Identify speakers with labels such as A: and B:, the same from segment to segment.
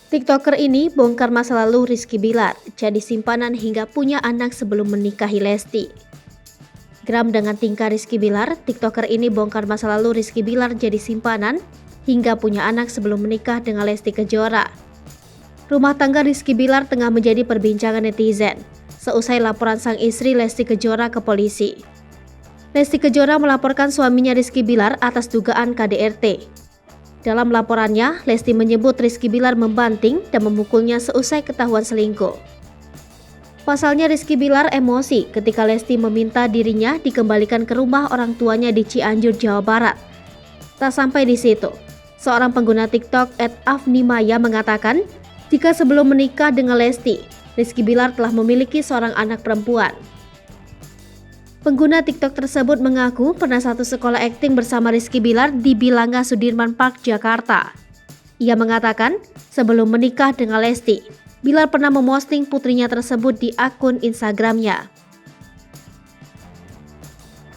A: TikToker ini bongkar masa lalu Rizky Bilar, jadi simpanan hingga punya anak sebelum menikahi Lesti. Geram dengan tingkah Rizky Bilar, TikToker ini bongkar masa lalu Rizky Bilar jadi simpanan hingga punya anak sebelum menikah dengan Lesti Kejora. Rumah tangga Rizky Bilar tengah menjadi perbincangan netizen seusai laporan sang istri Lesti Kejora ke polisi. Lesti Kejora melaporkan suaminya Rizky Bilar atas dugaan KDRT. Dalam laporannya, Lesti menyebut Rizky Bilar membanting dan memukulnya seusai ketahuan selingkuh. Pasalnya Rizky Bilar emosi ketika Lesti meminta dirinya dikembalikan ke rumah orang tuanya di Cianjur, Jawa Barat. Tak sampai di situ, seorang pengguna TikTok @afnimaya mengatakan jika sebelum menikah dengan Lesti, Rizky Bilar telah memiliki seorang anak perempuan. Pengguna TikTok tersebut mengaku pernah satu sekolah akting bersama Rizky Bilar di Bilanga Sudirman Park, Jakarta. Ia mengatakan sebelum menikah dengan Lesti, Bilar pernah memosting putrinya tersebut di akun Instagramnya.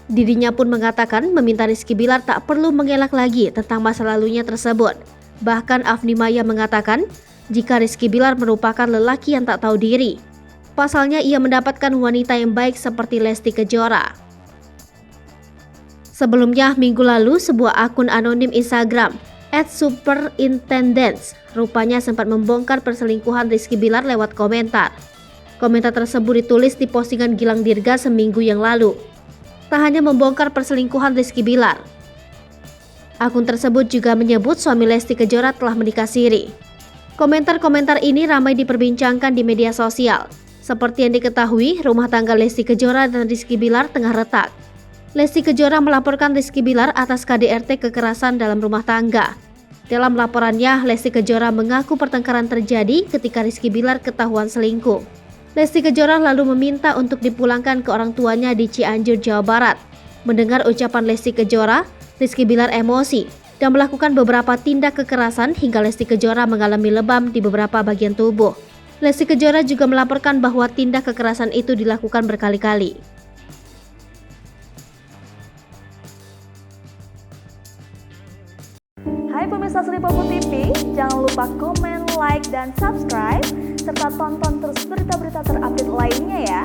A: Dirinya pun mengatakan meminta Rizky Bilar tak perlu mengelak lagi tentang masa lalunya tersebut. Bahkan Afnimaya mengatakan jika Rizky Bilar merupakan lelaki yang tak tahu diri. Pasalnya ia mendapatkan wanita yang baik seperti Lesti Kejora. Sebelumnya minggu lalu sebuah akun anonim Instagram @superintendence rupanya sempat membongkar perselingkuhan Rizky Bilar lewat komentar. Komentar tersebut ditulis di postingan Gilang Dirga seminggu yang lalu. Tak hanya membongkar perselingkuhan Rizky Bilar, akun tersebut juga menyebut suami Lesti Kejora telah menikah siri. Komentar-komentar ini ramai diperbincangkan di media sosial. Seperti yang diketahui, rumah tangga Lesti Kejora dan Rizky Bilar tengah retak. Lesti Kejora melaporkan Rizky Bilar atas KDRT kekerasan dalam rumah tangga. Dalam laporannya, Lesti Kejora mengaku pertengkaran terjadi ketika Rizky Bilar ketahuan selingkuh. Lesti Kejora lalu meminta untuk dipulangkan ke orang tuanya di Cianjur, Jawa Barat. Mendengar ucapan Lesti Kejora, Rizky Bilar emosi dan melakukan beberapa tindak kekerasan hingga Lesti Kejora mengalami lebam di beberapa bagian tubuh. Lesti Kejora juga melaporkan bahwa tindak kekerasan itu dilakukan berkali-kali.
B: Hai pemirsa Sri Popo TV, jangan lupa komen, like, dan subscribe, serta tonton terus berita-berita terupdate lainnya ya.